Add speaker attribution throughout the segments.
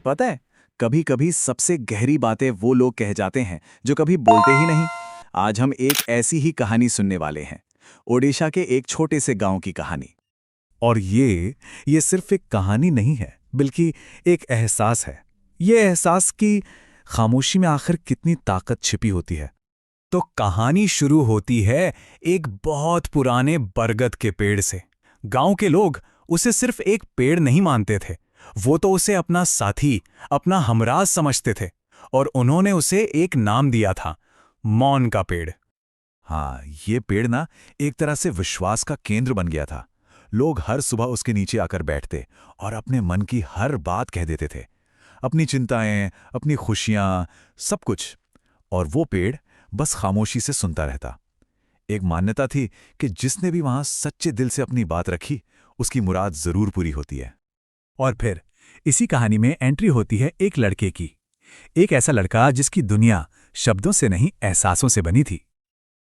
Speaker 1: पता है, कभी कभी सबसे गहरी बातें वो लोग कह जाते हैं जो कभी बोलते ही नहीं। आज हम एक ऐसी ही कहानी सुनने वाले हैं। ओडिशा के एक छोटे से गांव की कहानी।
Speaker 2: और ये सिर्फ एक कहानी नहीं है, बल्कि एक एहसास है। ये एहसास कि खामोशी में आखिर कितनी ताकत छिपी होती है। तो कहानी शुरू होती है एक बहुत पुराने बरगद के पेड़ से। गांव के लोग उसे सिर्फ एक पेड़ नहीं मानते थे, वो तो उसे अपना साथी, अपना हमराज समझते थे। और उन्होंने उसे एक नाम दिया था, मौन का पेड़।
Speaker 3: हाँ, ये पेड़ ना एक तरह से विश्वास का केंद्र बन गया था। लोग हर सुबह उसके नीचे आकर बैठते और अपने मन की हर बात कह देते थे, अपनी चिंताएं, अपनी खुशियां, सब कुछ। और वो पेड़ बस खामोशी से सुनता रहता। एक मान्यता थी कि जिसने भी वहां सच्चे दिल से अपनी बात रखी, उसकी मुराद जरूर पूरी होती है।
Speaker 2: और फिर इसी कहानी में एंट्री होती है एक लड़के की। एक ऐसा लड़का जिसकी दुनिया शब्दों से नहीं, एहसासों से बनी थी।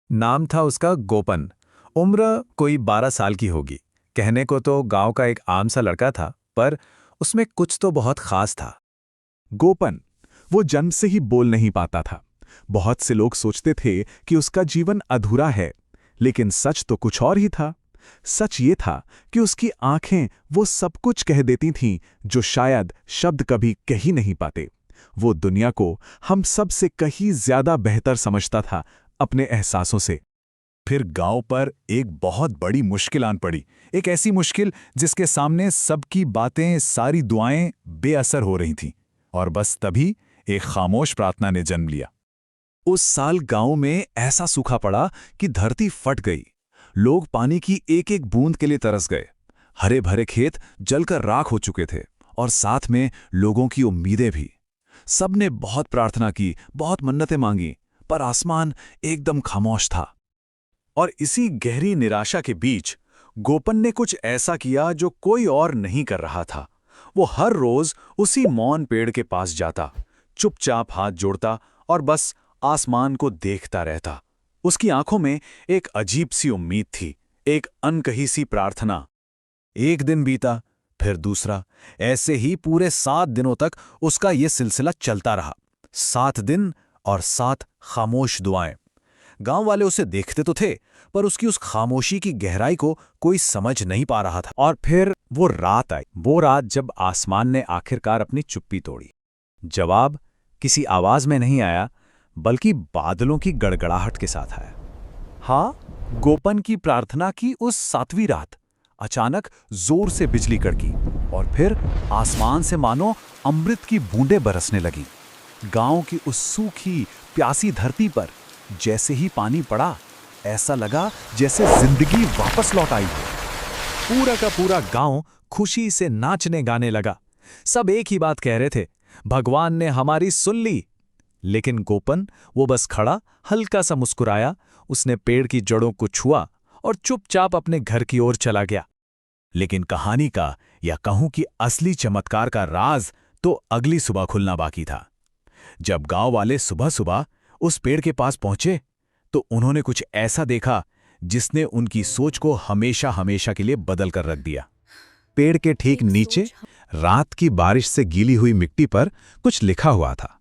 Speaker 1: नाम था उसका गोपन। उम्र कोई 12 साल की होगी। कहने को तो गांव का एक आम सा लड़का था, पर उसमें कुछ तो बहुत खास था।
Speaker 4: गोपन वो जन्म से ही बोल नहीं पाता था। बहुत से लोग सोचते थे कि उसका जीवन अधूरा है, लेकिन सच तो कुछ और ही था। सच ये था कि उसकी आंखें वो सब कुछ कह देती थीं जो शायद शब्द कभी कह ही नहीं पाते। वो दुनिया को हम सब से कहीं ज्यादा बेहतर समझता था, अपने एहसासों से।
Speaker 3: फिर गांव पर एक बहुत बड़ी मुश्किल आन पड़ी। एक ऐसी मुश्किल जिसके सामने सबकी बातें, सारी दुआएं बेअसर हो रही थीं। और बस तभी एक खामोश प्रार्थना ने जन्म लिया।
Speaker 1: उस साल गांव में ऐसा सूखा पड़ा कि धरती फट गई। लोग पानी की एक एक बूंद के लिए तरस गए। हरे भरे खेत जलकर राख हो चुके थे, और साथ में लोगों की उम्मीदें भी। सबने बहुत प्रार्थना की, बहुत मन्नतें मांगी, पर आसमान एकदम खामोश था। और इसी गहरी निराशा के बीच गोपन ने कुछ ऐसा किया जो कोई और नहीं कर रहा था। वो हर रोज उसी मौन पेड़ के पास जाता, चुपचाप हाथ जोड़ता और बस आसमान को देखता रहता। उसकी आंखों में एक अजीब सी उम्मीद थी, एक अनकही सी प्रार्थना। एक दिन बीता, फिर दूसरा। ऐसे ही पूरे 7 दिनों तक उसका ये सिलसिला चलता रहा। 7 दिन और 7 खामोश दुआएं। गांव वाले उसे देखते तो थे, पर उसकी उस खामोशी की गहराई को कोई समझ नहीं पा रहा था। और फिर वो रात आई, वो रात जब आसमान ने आखिरकार अपनी चुप्पी तोड़ी। जवाब किसी आवाज में नहीं आया, बल्कि बादलों की गड़गड़ाहट के साथ आया। हाँ, गोपन की प्रार्थना की उस 7वीं रात अचानक जोर से बिजली कड़की, और फिर आसमान से मानो अमृत की बूंदें बरसने लगीं। गांव की उस सूखी प्यासी धरती पर जैसे ही पानी पड़ा, ऐसा लगा जैसे जिंदगी वापस लौट आई हो। पूरा का पूरा गांव खुशी से नाचने गाने लगा। सब एक ही बात कह रहे थे, भगवान ने हमारी सुन ली। लेकिन गोपन, वो बस खड़ा, हल्का सा मुस्कुराया, उसने पेड़ की जड़ों को छुआ और चुपचाप अपने घर की ओर चला गया। लेकिन कहानी का, या कहूं कि असली चमत्कार का राज तो अगली सुबह खुलना बाकी था। जब गांव वाले सुबह सुबह उस पेड़ के पास पहुंचे, तो उन्होंने कुछ ऐसा देखा जिसने उनकी सोच को हमेशा हमेशा के लिए बदल कर रख दिया। पेड़ के ठीक नीचे रात की बारिश से गीली हुई मिट्टी पर कुछ लिखा हुआ था,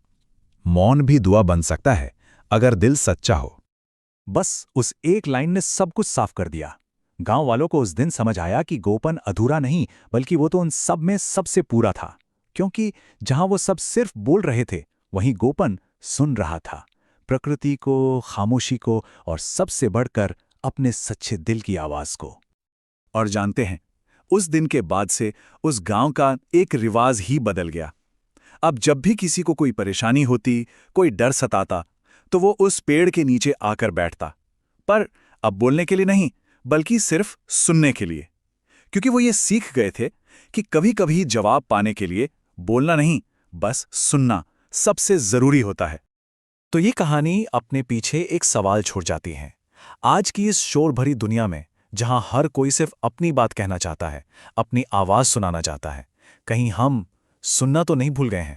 Speaker 1: मौन भी दुआ बन सकता है अगर दिल सच्चा हो। बस उस एक लाइन ने सब कुछ साफ कर दिया। गांव वालों को उस दिन समझ आया कि गोपन अधूरा नहीं, बल्कि वो तो उन सब में सबसे पूरा था। क्योंकि जहां वो सब सिर्फ बोल रहे थे, वहीं गोपन सुन रहा था, प्रकृति को, खामोशी को, और सबसे बढ़कर अपने सच्चे दिल की आवाज को। और जानते हैं, उस दिन के बाद से उस गांव का एक रिवाज ही बदल गया। अब जब भी किसी को कोई परेशानी होती, कोई डर सताता, तो वो उस पेड़ के नीचे आकर बैठता। पर अब बोलने के लिए नहीं, बल्कि सिर्फ सुनने के लिए। क्योंकि वो ये सीख गए थे कि कभी कभी जवाब पाने के लिए बोलना नहीं, बस सुनना सबसे जरूरी होता है। तो ये कहानी अपने पीछे एक सवाल छोड़ जाती है। आज की इस शोर भरी दुनिया में, जहां हर कोई सिर्फ अपनी बात कहना चाहता है, अपनी आवाज सुनाना चाहता है, कहीं हम सुनना तो नहीं भूल गए हैं?